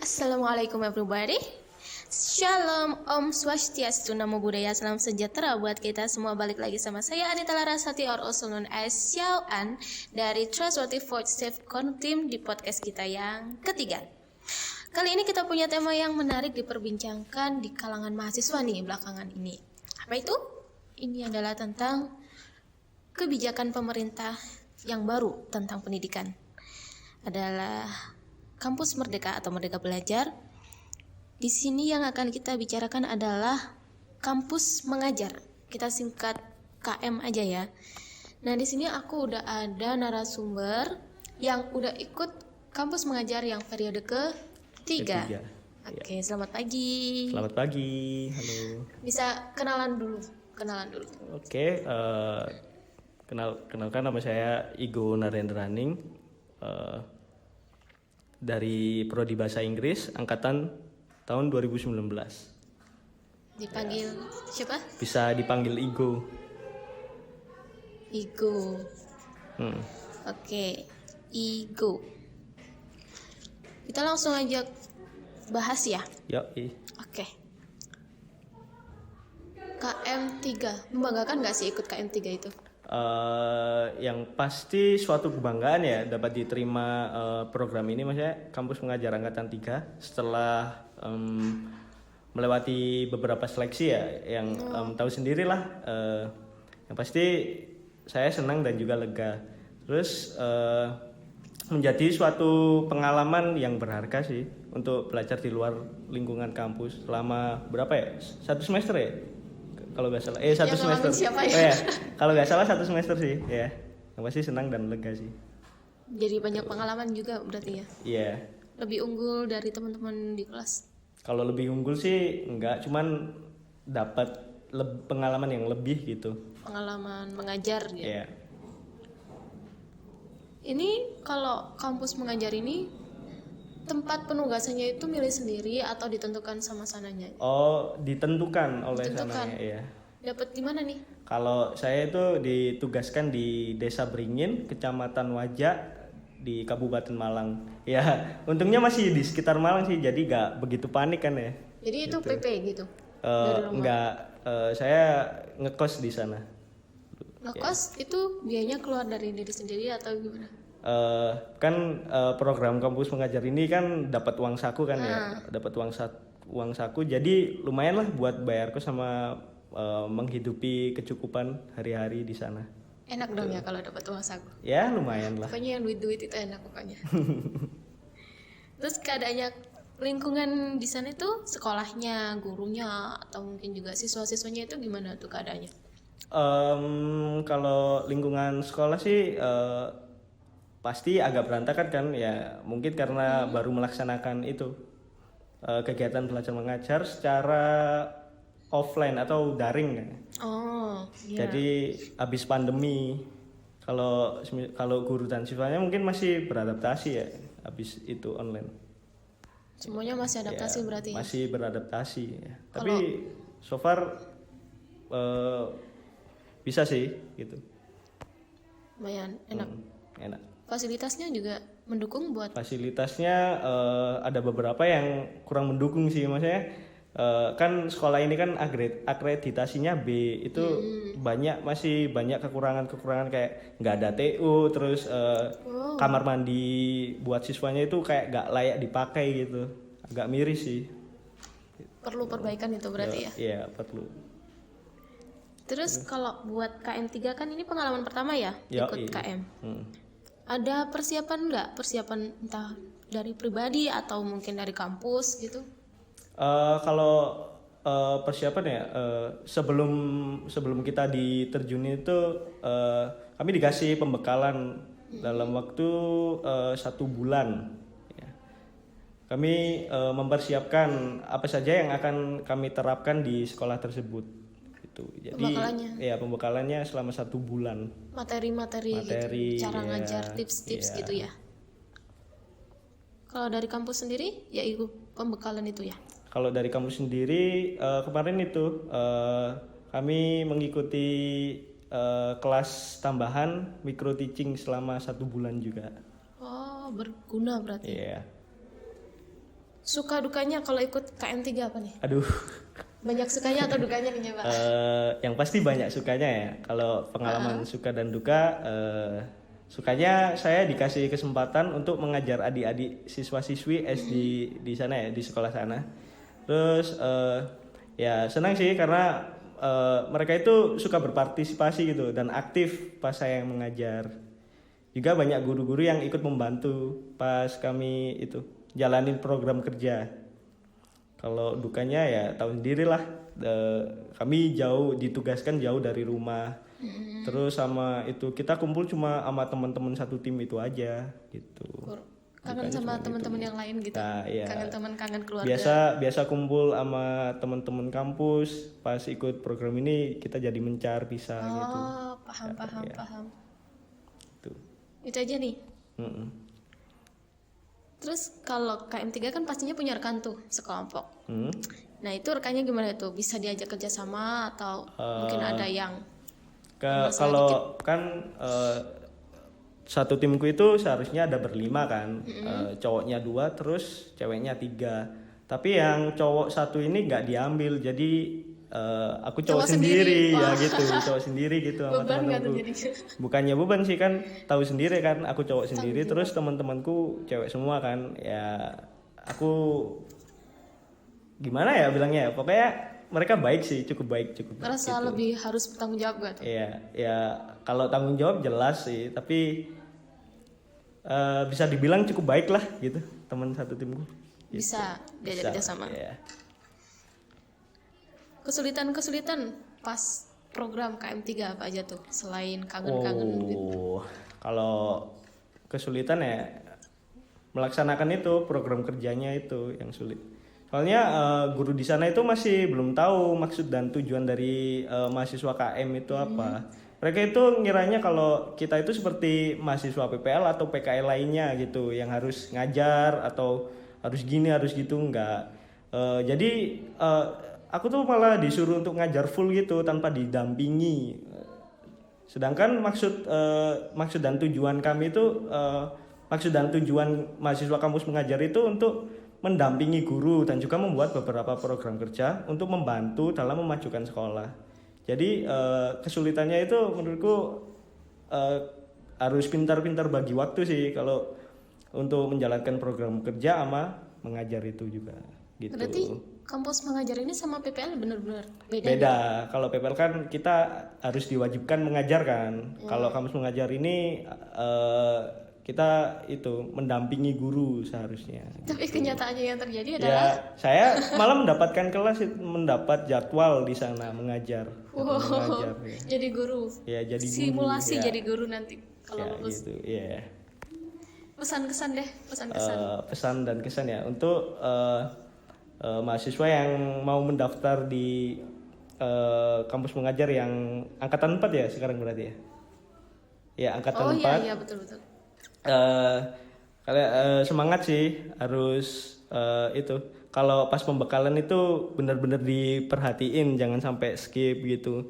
Assalamualaikum everybody. Shalom, Om Swastiastu, Namo Buddhaya, salam sejahtera buat kita semua. Balik lagi sama saya Anita Larasati or also known as Xiao An dari Trustworthy Voice Safe Team di podcast kita yang ketiga. Kali ini kita punya tema yang menarik diperbincangkan di kalangan mahasiswa nih belakangan ini. Apa itu? Ini adalah tentang kebijakan pemerintah yang baru tentang pendidikan. Adalah Kampus Merdeka atau Merdeka Belajar. Di sini yang akan kita bicarakan adalah kampus mengajar. Kita singkat KM aja ya. Nah, di sini aku udah ada narasumber yang udah ikut kampus mengajar yang periode ketiga. Oke, selamat pagi. Selamat pagi, halo. Bisa kenalan dulu. Oke, kenalkan nama saya Igo Narendraning. Dari Prodi Bahasa Inggris angkatan tahun 2019. Dipanggil siapa? Bisa dipanggil Igo. Oke, Igo. Kita langsung aja bahas ya. Yoi. Oke. KM3 membanggakan nggak sih ikut KM3 itu? Yang pasti suatu kebanggaan ya dapat diterima program ini, maksudnya kampus mengajar angkatan 3 setelah melewati beberapa seleksi ya yang tahu sendirilah. Yang pasti saya senang dan juga lega. Terus menjadi suatu pengalaman yang berharga sih untuk belajar di luar lingkungan kampus selama berapa ya? 1 semester ya? Kalau nggak salah, satu semester. Siapa ya? Oh ya, kalau nggak salah 1 semester sih, ya. Yang pasti senang dan lega sih. Jadi banyak pengalaman juga berarti ya? Iya. Lebih unggul dari teman-teman di kelas? Kalau lebih unggul sih enggak, cuman dapat pengalaman yang lebih gitu. Pengalaman mengajar gitu. Iya. Ini kalau kampus mengajar ini tempat penugasannya itu milih sendiri atau ditentukan sama sananya? Oh, ditentukan oleh sananya, ya. Dapat di mana nih? Kalau saya itu ditugaskan di Desa Beringin, Kecamatan Wajak di Kabupaten Malang. Ya, untungnya masih di sekitar Malang sih, jadi gak begitu panik kan ya. Jadi itu gitu. PP gitu? Enggak, saya ngekos di sana. Ngekos itu biayanya keluar dari diri sendiri atau gimana? Program kampus mengajar ini kan dapat uang saku kan ya, dapat uang saku, jadi lumayan lah buat bayar kos sama menghidupi kecukupan hari-hari di sana. Enak dong ya kalau dapat uang saku. Ya lumayan lah. Pokoknya yang duit itu enak pokoknya. Terus keadaannya lingkungan di sana itu sekolahnya, gurunya, atau mungkin juga siswa-siswanya itu gimana tuh keadaannya? Kalau lingkungan sekolah sih pasti agak berantakan kan ya, mungkin karena baru melaksanakan itu kegiatan belajar mengajar secara offline atau daring kan. Oh, iya. Jadi habis pandemi, kalau guru dan siswanya mungkin masih beradaptasi ya habis itu online. Semuanya masih adaptasi Ya, berarti. masih beradaptasi ya. Tapi so far bisa sih gitu. Lumayan enak. Enak. Fasilitasnya juga mendukung buat? Fasilitasnya ada beberapa yang kurang mendukung sih, maksudnya kan sekolah ini kan akreditasinya B, itu masih banyak kekurangan kayak nggak ada TU, terus kamar mandi buat siswanya itu kayak nggak layak dipakai gitu, agak miris sih. Perlu perbaikan itu berarti ya? Iya, perlu. Terus kalau buat KM3 kan ini pengalaman pertama ya ikut KM. Ada persiapan nggak? Persiapan entah dari pribadi atau mungkin dari kampus gitu? Kalau persiapan ya, sebelum kita diterjunin itu kami dikasih pembekalan dalam waktu 1 bulan. Ya. Kami mempersiapkan apa saja yang akan kami terapkan di sekolah tersebut. Jadi pembekalannya selama 1 bulan. Materi gitu, cara ngajar, tips-tips gitu ya. Kalau dari kampus sendiri ya ikut pembekalan itu ya. Kalau dari kampus sendiri kemarin itu kami mengikuti kelas tambahan micro teaching selama 1 bulan juga. Oh, berguna berarti. Iya. Suka dukanya kalau ikut KM3 apa nih? Aduh. Banyak sukanya atau dukanya nih Pak? Yang pasti banyak sukanya ya. Kalau pengalaman suka dan duka, sukanya saya dikasih kesempatan untuk mengajar adik-adik siswa-siswi SD di sana ya, di sekolah sana. Terus ya senang sih karena mereka itu suka berpartisipasi gitu dan aktif pas saya yang mengajar. Juga banyak guru-guru yang ikut membantu pas kami itu jalanin program kerja. Kalau dukanya ya tahu sendiri lah, kami ditugaskan jauh dari rumah. Terus sama itu kita kumpul cuma sama teman-teman satu tim itu aja gitu. Kangen sama teman-teman yang lain gitu. Nah, iya. Kangen teman, kangen keluarga. Biasa kumpul sama teman-teman kampus. Pas ikut program ini kita jadi mencar bisa gitu. Oh, paham. Tuh. Itu aja nih. Terus kalau KM3 kan pastinya punya rekan tuh sekelompok. Nah itu rekannya gimana tuh? Bisa diajak kerjasama atau mungkin ada yang kalau kan satu timku itu seharusnya ada berlima kan, cowoknya 2 terus ceweknya 3. Tapi yang cowok 1 ini nggak diambil, jadi aku cowok sendiri ya gitu, cowok sendiri gitu sama teman-temanku. Bukannya beban sih kan, tahu sendiri kan aku cowok sendiri, terus teman-temanku cewek semua kan, ya aku gimana ya bilangnya ya, pokoknya mereka baik sih, cukup baik. Merasa gitu. lebih harus bertanggung jawab gak tuh? Iya, ya kalau tanggung jawab jelas sih, tapi bisa dibilang cukup baik lah gitu teman satu timku. Gitu. Bisa diajak kerjasama. Iya. Kesulitan pas program KM3 apa aja tuh selain kangen-kangen gitu? Kalau kesulitan ya melaksanakan itu program kerjanya itu yang sulit. Soalnya guru di sana itu masih belum tahu maksud dan tujuan dari mahasiswa KM itu apa. Mereka itu ngiranya kalau kita itu seperti mahasiswa PPL atau PKL lainnya gitu, yang harus ngajar atau harus gini harus gitu, enggak. Jadi aku tuh malah disuruh untuk ngajar full gitu tanpa didampingi. Sedangkan maksud dan tujuan kami itu maksud dan tujuan mahasiswa kampus mengajar itu untuk mendampingi guru dan juga membuat beberapa program kerja untuk membantu dalam memajukan sekolah. Jadi kesulitannya itu menurutku harus pintar-pintar bagi waktu sih kalau untuk menjalankan program kerja sama mengajar itu juga gitu. Berarti kampus mengajar ini sama PPL benar-benar beda? Beda. Kalau PPL kan kita harus diwajibkan mengajar kan. Kalau kampus mengajar ini kita itu mendampingi guru seharusnya. Tapi gitu. Kenyataannya yang terjadi adalah ya saya malah mendapatkan kelas, mendapat jadwal di sana mengajar. Mengajar ya. Jadi guru. Ya jadi simulasi guru. Jadi guru nanti kalau lulus. Gitu, ya. Pesan-kesan deh, pesan dan kesan ya untuk mahasiswa yang mau mendaftar di kampus mengajar yang angkatan 4 ya sekarang berarti ya. Ya angkatan 4. Oh iya betul. Kalian semangat sih, harus itu kalau pas pembekalan itu benar-benar diperhatiin, jangan sampai skip gitu.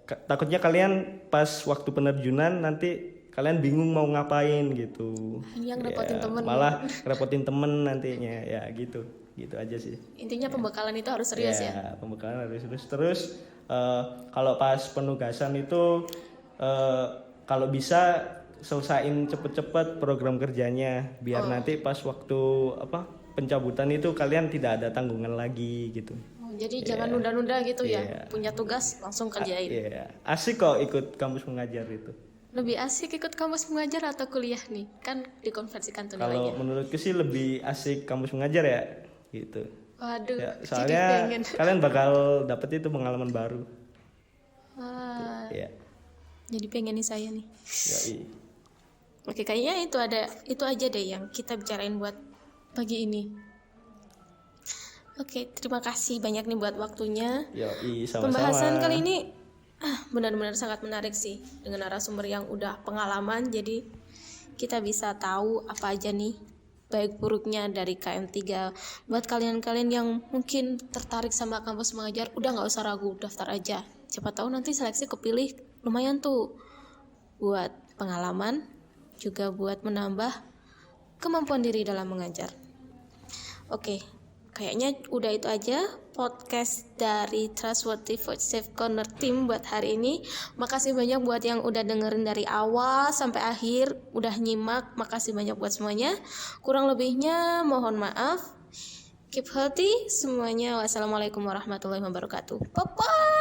Takutnya kalian pas waktu penerjunan nanti kalian bingung mau ngapain gitu. Yang repotin temen. Malah repotin temen nantinya ya gitu aja sih. Intinya pembekalan itu harus serius ya. Pembekalan harus serius. Terus kalau pas penugasan itu kalau bisa selesain cepet-cepet program kerjanya biar nanti pas waktu pencabutan itu kalian tidak ada tanggungan lagi gitu. Jadi jangan nunda-nunda gitu ya. Punya tugas langsung kerjain. Asik kok ikut kampus mengajar itu. Lebih asik ikut kampus mengajar atau kuliah nih? Kan dikonversikan tuh nilainya. Kalau menurutku sih lebih asik kampus mengajar ya gitu. Waduh, ya, soalnya kalian bakal dapet itu pengalaman baru. Ya. Jadi pengen nih saya nih. Yoi. Oke, kayaknya itu aja deh yang kita bicarain buat pagi ini. Oke, terima kasih banyak nih buat waktunya. Yoi, sama-sama. Pembahasan kali ini benar-benar sangat menarik sih, dengan narasumber yang udah pengalaman, jadi kita bisa tahu apa aja nih baik buruknya dari KM3. Buat kalian-kalian yang mungkin tertarik sama kampus mengajar, udah gak usah ragu, daftar aja. Siapa tahu nanti seleksi kepilih, lumayan tuh buat pengalaman, juga buat menambah kemampuan diri dalam mengajar. Oke, kayaknya udah itu aja podcast dari Trustworthy Voice Safe Corner Team buat hari ini. Makasih banyak buat yang udah dengerin dari awal sampai akhir, udah nyimak. Makasih banyak buat semuanya. Kurang lebihnya mohon maaf. Keep healthy semuanya. Wassalamualaikum warahmatullahi wabarakatuh. Bye bye.